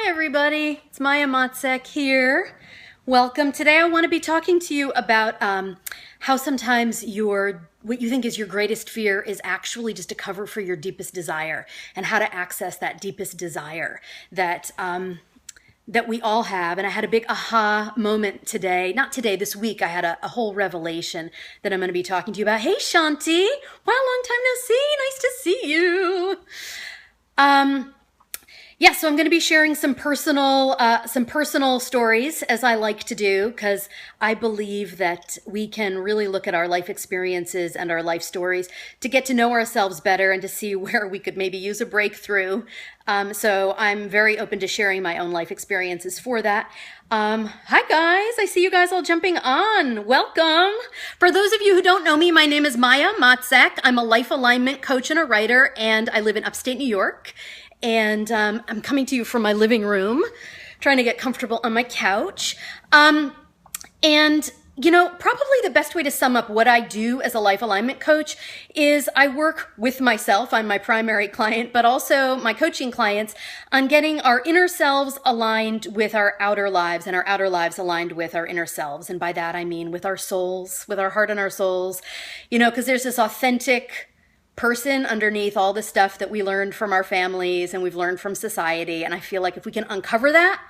Hi everybody, it's Maya Motzek here. Welcome. Today I want to be talking to you about how sometimes what you think is your greatest fear is actually just a cover for your deepest desire, and how to access that deepest desire that we all have. And I had a big aha moment today, not today, this week. I had a whole revelation that I'm going to be talking to you about. Hey Shanti, wow, long time no see, nice to see you. Yeah, so I'm going to be sharing some personal stories, as I like to do, because I believe that we can really look at our life experiences and our life stories to get to know ourselves better and to see where we could maybe use a breakthrough. So I'm very open to sharing my own life experiences for that. Hi guys, I see you guys all jumping on. Welcome. For those of you who don't know me, my name is Maya Motzek. I'm a life alignment coach and a writer, and I live in upstate New York. And I'm coming to you from my living room, trying to get comfortable on my couch. And you know, probably the best way to sum up what I do as a life alignment coach is I work with myself. I'm my primary client, but also my coaching clients on getting our inner selves aligned with our outer lives, and our outer lives aligned with our inner selves. And by that, I mean with our souls, with our heart and our souls, you know, because there's this authentic person underneath all the stuff that we learned from our families and we've learned from society. And I feel like if we can uncover that,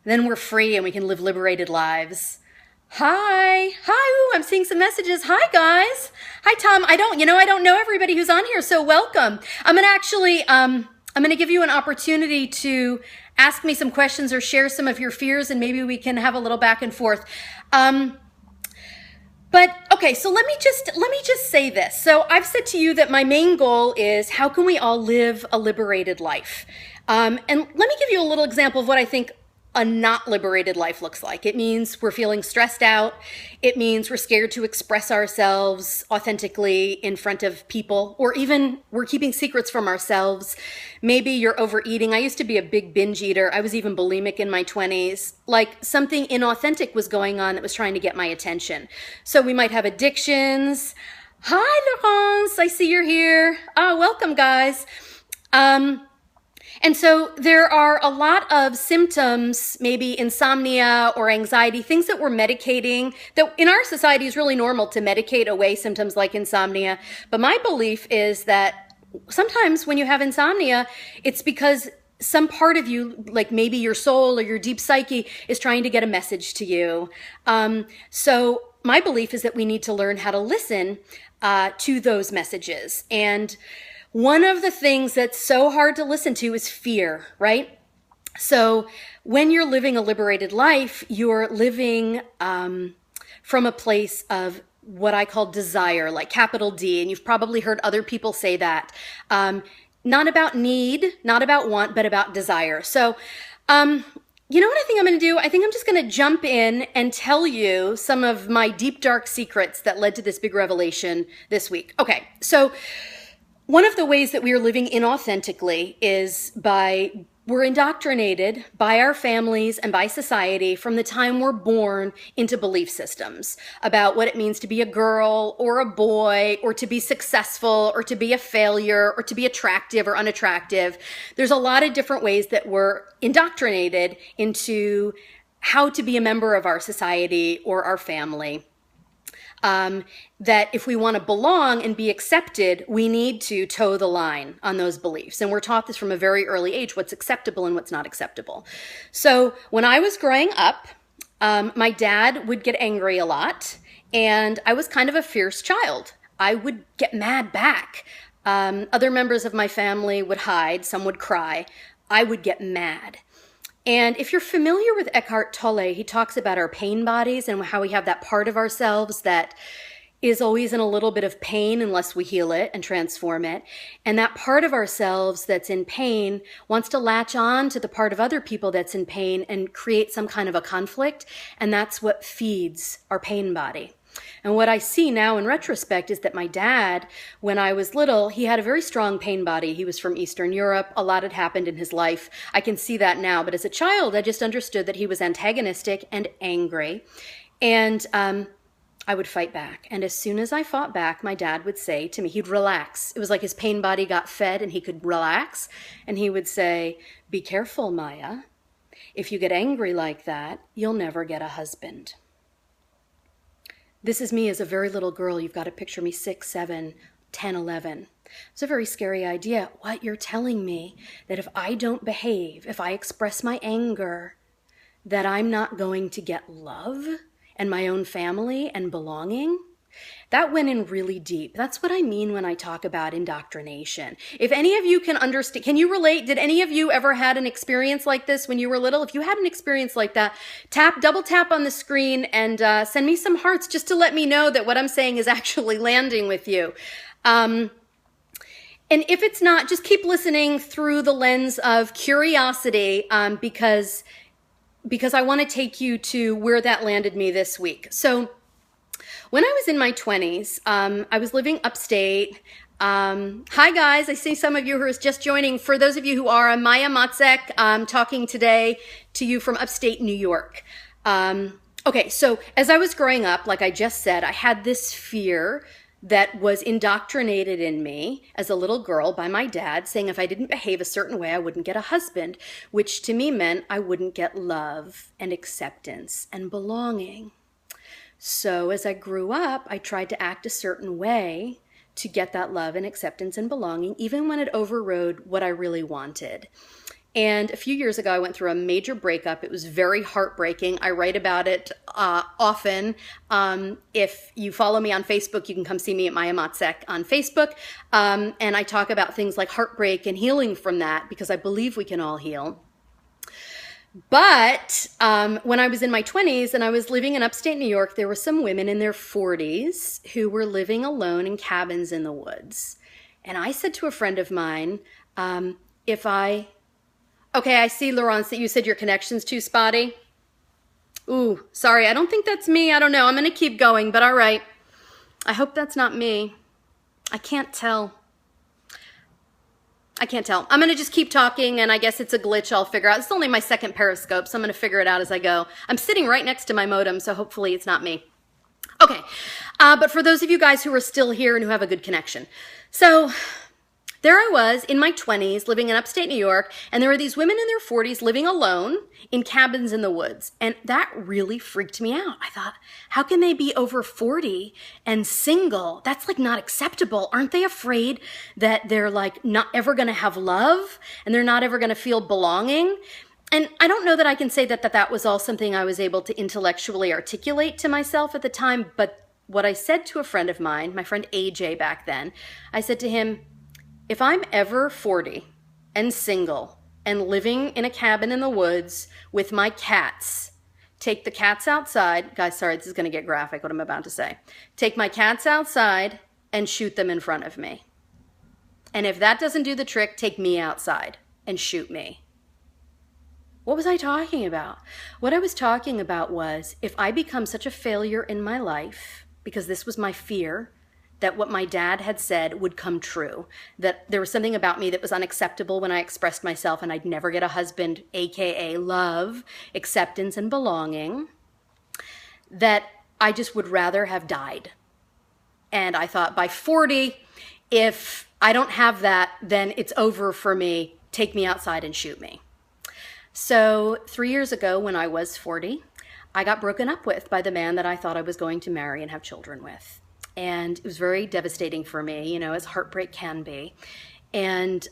then we're free and we can live liberated lives. Hi. Ooh, I'm seeing some messages. Hi guys. Hi Tom. I don't know everybody who's on here, so welcome. I'm going to give you an opportunity to ask me some questions or share some of your fears, and maybe we can have a little back and forth. But okay, so let me just say this. So I've said to you that my main goal is how can we all live a liberated life? And let me give you a little example of what I think a not liberated life looks like. It means we're feeling stressed out. It means we're scared to express ourselves authentically in front of people, or even we're keeping secrets from ourselves. Maybe you're overeating. I used to be a big binge eater. I was even bulimic in my 20s. Like something inauthentic was going on that was trying to get my attention. So we might have addictions. Hi, Laurence. I see you're here. Welcome, guys. And so there are a lot of symptoms, maybe insomnia or anxiety, things that we're medicating, that in our society is really normal to medicate away symptoms like insomnia. But my belief is that sometimes when you have insomnia, it's because some part of you, like maybe your soul or your deep psyche, is trying to get a message to you. So my belief is that we need to learn how to listen to those messages. And one of the things that's so hard to listen to is fear, right? So when you're living a liberated life, you're living from a place of what I call desire, like capital D. And you've probably heard other people say that. Not about need, not about want, but about desire. So, you know what I think I'm going to do? I think I'm just going to jump in and tell you some of my deep, dark secrets that led to this big revelation this week. Okay, so one of the ways that we are living inauthentically is we're indoctrinated by our families and by society from the time we're born into belief systems about what it means to be a girl or a boy, or to be successful, or to be a failure, or to be attractive or unattractive. There's a lot of different ways that we're indoctrinated into how to be a member of our society or our family. That if we want to belong and be accepted, we need to toe the line on those beliefs. And we're taught this from a very early age, what's acceptable and what's not acceptable. So when I was growing up, my dad would get angry a lot, and I was kind of a fierce child. I would get mad back. Other members of my family would hide, some would cry. I would get mad. And if you're familiar with Eckhart Tolle, he talks about our pain bodies and how we have that part of ourselves that is always in a little bit of pain unless we heal it and transform it. And that part of ourselves that's in pain wants to latch on to the part of other people that's in pain and create some kind of a conflict. And that's what feeds our pain body. And what I see now in retrospect is that my dad, when I was little, he had a very strong pain body. He was from Eastern Europe. A lot had happened in his life. I can see that now. But as a child, I just understood that he was antagonistic and angry. And I would fight back. And as soon as I fought back, my dad would say to me, he'd relax. It was like his pain body got fed and he could relax. And he would say, "Be careful, Maya. If you get angry like that, you'll never get a husband. This is me as a very little girl. You've got to picture me 6, 7, 10, 11. It's a very scary idea. What you're telling me, that if I don't behave, if I express my anger, that I'm not going to get love and my own family and belonging? That went in really deep. That's what I mean when I talk about indoctrination. If any of you can understand, can you relate? Did any of you ever had an experience like this when you were little? If you had an experience like that, double tap on the screen and send me some hearts just to let me know that what I'm saying is actually landing with you. And if it's not, just keep listening through the lens of curiosity, because I want to take you to where that landed me this week. So when I was in my 20s, I was living upstate. Hi guys, I see some of you who are just joining. For those of you who are, I'm Maya Matzek, talking today to you from upstate New York. Okay, so as I was growing up, like I just said, I had this fear that was indoctrinated in me as a little girl by my dad, saying if I didn't behave a certain way, I wouldn't get a husband, which to me meant I wouldn't get love and acceptance and belonging. So as I grew up, I tried to act a certain way to get that love and acceptance and belonging, even when it overrode what I really wanted. And a few years ago, I went through a major breakup. It was very heartbreaking. I write about it often. If you follow me on Facebook, you can come see me at Maya Matzek on Facebook. And I talk about things like heartbreak and healing from that, because I believe we can all heal. But when I was in my 20s and I was living in upstate New York, there were some women in their 40s who were living alone in cabins in the woods. And I said to a friend of mine, okay, I see, Laurence, that you said your connection's too spotty. Ooh, sorry, I don't think that's me. I don't know. I'm going to keep going, but all right. I hope that's not me. I can't tell. I'm going to just keep talking, and I guess it's a glitch I'll figure out. It's only my second Periscope, so I'm going to figure it out as I go. I'm sitting right next to my modem, so hopefully it's not me. Okay, but for those of you guys who are still here and who have a good connection. So there I was in my 20s living in upstate New York, and there were these women in their 40s living alone in cabins in the woods. And that really freaked me out. I thought, how can they be over 40 and single? That's like not acceptable. Aren't they afraid that they're like not ever going to have love and they're not ever going to feel belonging? And I don't know that I can say that was all something I was able to intellectually articulate to myself at the time. But what I said to a friend of mine, my friend AJ back then, I said to him, if I'm ever 40 and single and living in a cabin in the woods with my cats, take the cats outside. Guys, sorry, this is going to get graphic, what I'm about to say. Take my cats outside and shoot them in front of me. And if that doesn't do the trick, take me outside and shoot me. What was I talking about? What I was talking about was, if I become such a failure in my life, because this was my fear, that what my dad had said would come true, that there was something about me that was unacceptable when I expressed myself, and I'd never get a husband, aka love, acceptance, and belonging, that I just would rather have died. And I thought, by 40, if I don't have that, then it's over for me. Take me outside and shoot me. So 3 years ago, when I was 40, I got broken up with by the man that I thought I was going to marry and have children with. And it was very devastating for me, as heartbreak can be. And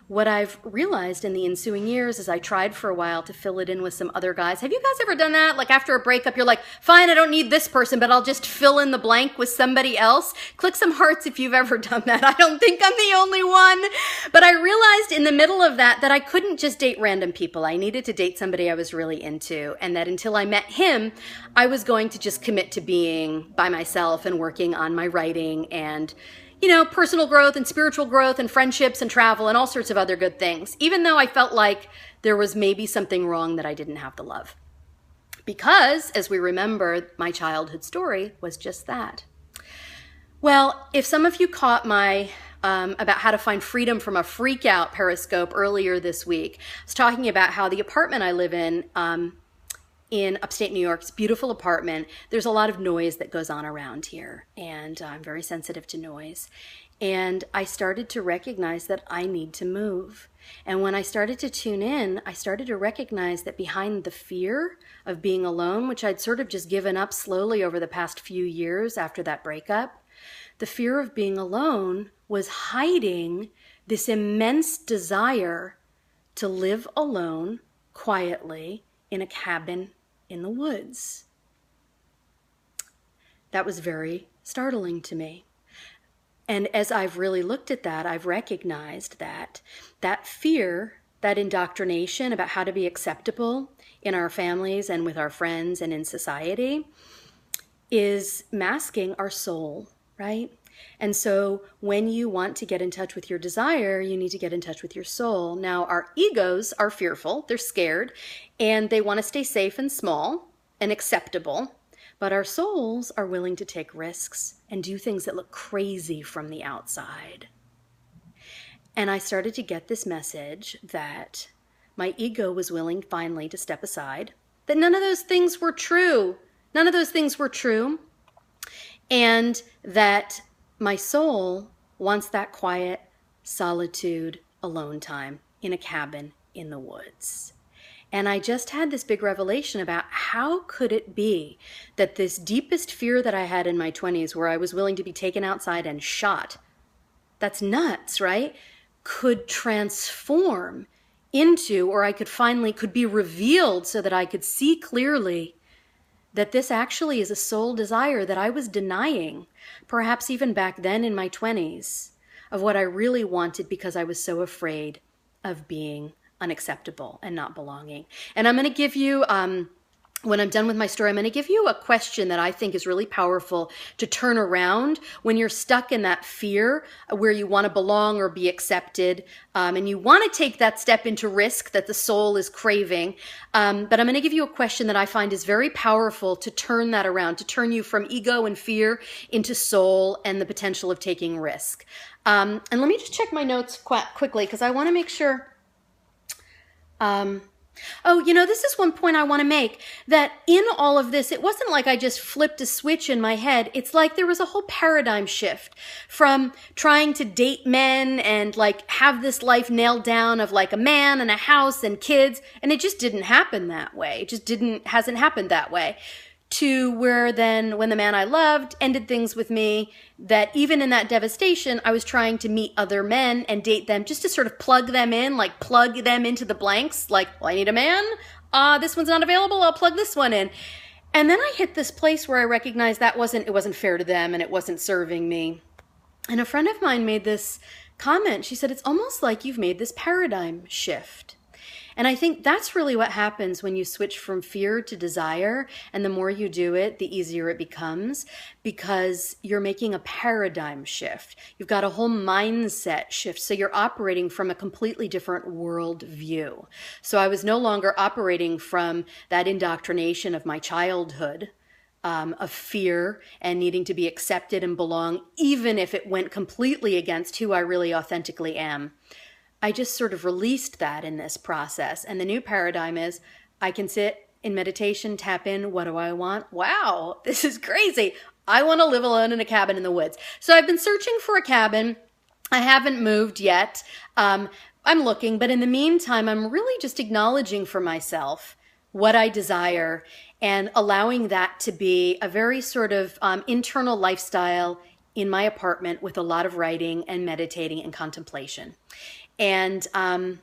what I've realized in the ensuing years is I tried for a while to fill it in with some other guys. Have you guys ever done that? Like after a breakup, you're like, fine, I don't need this person, but I'll just fill in the blank with somebody else. Click some hearts if you've ever done that. I don't think I'm the only one. But I realized in the middle of that I couldn't just date random people. I needed to date somebody I was really into. And that until I met him, I was going to just commit to being by myself and working on my writing and personal growth and spiritual growth and friendships and travel and all sorts of other good things, even though I felt like there was maybe something wrong that I didn't have the love. Because, as we remember, my childhood story was just that. Well, if some of you caught my about how to find freedom from a freak out Periscope earlier this week, I was talking about how the apartment I live in in upstate New York. It's a beautiful apartment. There's a lot of noise that goes on around here, and I'm very sensitive to noise. And I started to recognize that I need to move. And when I started to tune in, I started to recognize that behind the fear of being alone, which I'd sort of just given up slowly over the past few years after that breakup, the fear of being alone was hiding this immense desire to live alone, quietly, in a cabin in the woods. That was very startling to me. And as I've really looked at that, I've recognized that that fear, that indoctrination about how to be acceptable in our families and with our friends and in society is masking our soul, right? And so when you want to get in touch with your desire, you need to get in touch with your soul. Now, our egos are fearful, they're scared, and they want to stay safe and small and acceptable. But our souls are willing to take risks and do things that look crazy from the outside. And I started to get this message that my ego was willing finally to step aside, that none of those things were true. None of those things were true. And that my soul wants that quiet, solitude, alone time in a cabin in the woods. And I just had this big revelation about how could it be that this deepest fear that I had in my 20s, where I was willing to be taken outside and shot, that's nuts, right? Could transform into, or I could be revealed so that I could see clearly that this actually is a soul desire that I was denying, perhaps even back then in my 20s, of what I really wanted because I was so afraid of being unacceptable and not belonging. And I'm going to give you, when I'm done with my story, I'm going to give you a question that I think is really powerful to turn around when you're stuck in that fear where you want to belong or be accepted, and you want to take that step into risk that the soul is craving. But I'm going to give you a question that I find is very powerful to turn that around, to turn you from ego and fear into soul and the potential of taking risk. And let me just check my notes quickly because I want to make sure. This is one point I want to make, that in all of this, it wasn't like I just flipped a switch in my head. It's like there was a whole paradigm shift from trying to date men and like have this life nailed down of like a man and a house and kids. And it just didn't happen that way. It just hasn't happened that way. To where then when the man I loved ended things with me, that even in that devastation, I was trying to meet other men and date them just to sort of plug them in, like plug them into the blanks. Like, well, I need a man. This one's not available. I'll plug this one in. And then I hit this place where I recognized it wasn't fair to them and it wasn't serving me. And a friend of mine made this comment. She said, it's almost like you've made this paradigm shift. And I think that's really what happens when you switch from fear to desire. And the more you do it, the easier it becomes because you're making a paradigm shift. You've got a whole mindset shift. So you're operating from a completely different world view. So I was no longer operating from that indoctrination of my childhood, of fear and needing to be accepted and belong, even if it went completely against who I really authentically am. I just sort of released that in this process. And the new paradigm is I can sit in meditation, tap in. What do I want? Wow, this is crazy. I want to live alone in a cabin in the woods. So I've been searching for a cabin. I haven't moved yet. I'm looking, but in the meantime, I'm really just acknowledging for myself what I desire and allowing that to be a very sort of internal lifestyle in my apartment with a lot of writing and meditating and contemplation. And I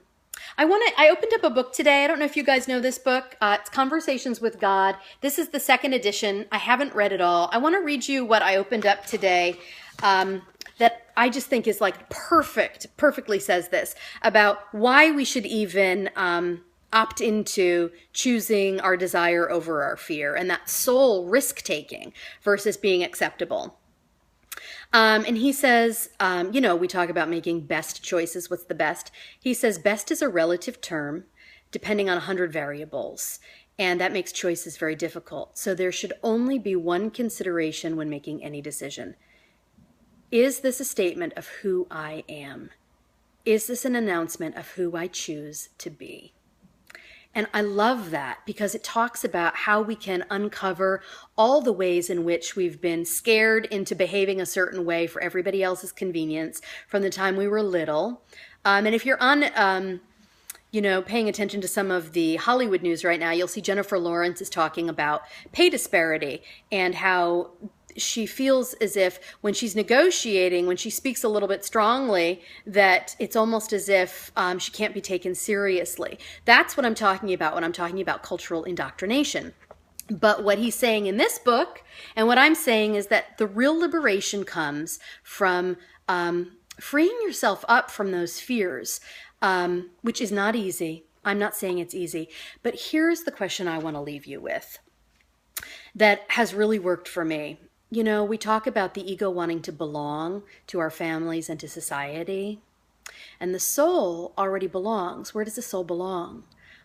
opened up a book today. I don't know if you guys know this book. It's Conversations with God. This is the second edition. I haven't read it all. I want to read you what I opened up today that I just think is like perfectly says this about why we should even opt into choosing our desire over our fear and that soul risk-taking versus being acceptable. And he says, we talk about making best choices. What's the best? He says, best is a relative term depending on 100 variables. And that makes choices very difficult. So there should only be one consideration when making any decision. Is this a statement of who I am? Is this an announcement of who I choose to be? And I love that because it talks about how we can uncover all the ways in which we've been scared into behaving a certain way for everybody else's convenience from the time we were little. And if you're on, paying attention to some of the Hollywood news right now, you'll see Jennifer Lawrence is talking about pay disparity and how she feels as if when she's negotiating, when she speaks a little bit strongly, that it's almost as if she can't be taken seriously. That's what I'm talking about when I'm talking about cultural indoctrination. But what he's saying in this book, and what I'm saying, is that the real liberation comes from freeing yourself up from those fears, which is not easy. I'm not saying it's easy. But here's the question I want to leave you with that has really worked for me. We talk about the ego wanting to belong to our families and to society. And the soul already belongs. Where does the soul belong?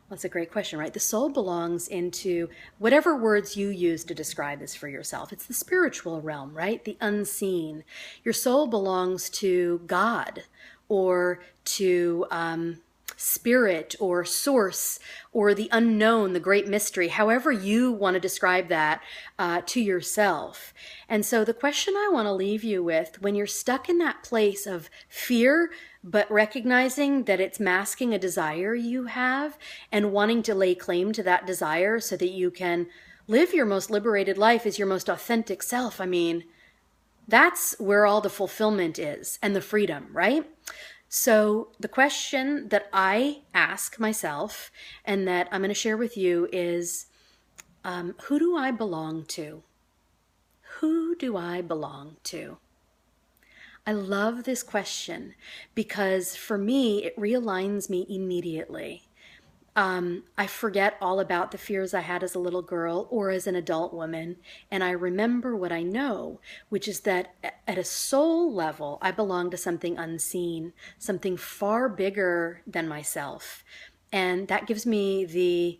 Well, that's a great question, right? The soul belongs into whatever words you use to describe this for yourself. It's the spiritual realm, right? The unseen. Your soul belongs to God or to spirit or source or the unknown, the great mystery, however you want to describe that to yourself. And so the question I want to leave you with, when you're stuck in that place of fear, but recognizing that it's masking a desire you have and wanting to lay claim to that desire so that you can live your most liberated life as your most authentic self. I mean, that's where all the fulfillment is and the freedom, right? So the question that I ask myself and that I'm going to share with you is, who do I belong to? Who do I belong to? I love this question because for me, it realigns me immediately. I forget all about the fears I had as a little girl or as an adult woman, and I remember what I know, which is that at a soul level, I belong to something unseen, something far bigger than myself. And that gives me the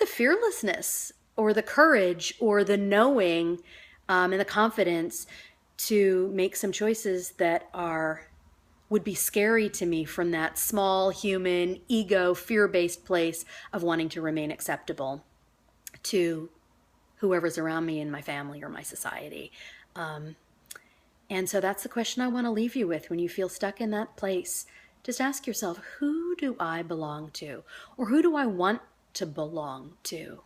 fearlessness or the courage or the knowing and the confidence to make some choices that would be scary to me from that small human ego fear-based place of wanting to remain acceptable to whoever's around me in my family or my society. And so that's the question I want to leave you with when you feel stuck in that place. Just ask yourself, who do I belong to? Or who do I want to belong to?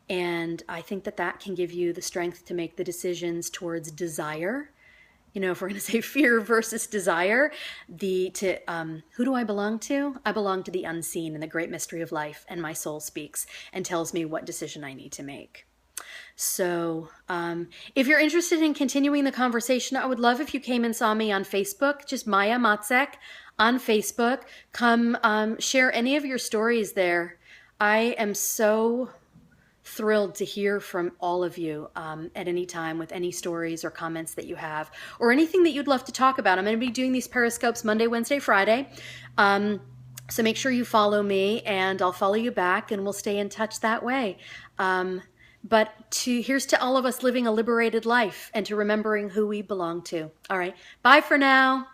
And I think that can give you the strength to make the decisions towards desire. If we're going to say fear versus desire, who do I belong to? I belong to the unseen and the great mystery of life, and my soul speaks and tells me what decision I need to make. So if you're interested in continuing the conversation, I would love if you came and saw me on Facebook, just Maya Matzek on Facebook. Come share any of your stories there. I am so thrilled to hear from all of you at any time with any stories or comments that you have or anything that you'd love to talk about. I'm going to be doing these Periscopes Monday, Wednesday, Friday. So make sure you follow me and I'll follow you back and we'll stay in touch that way. But here's to all of us living a liberated life and to remembering who we belong to. All right. Bye for now.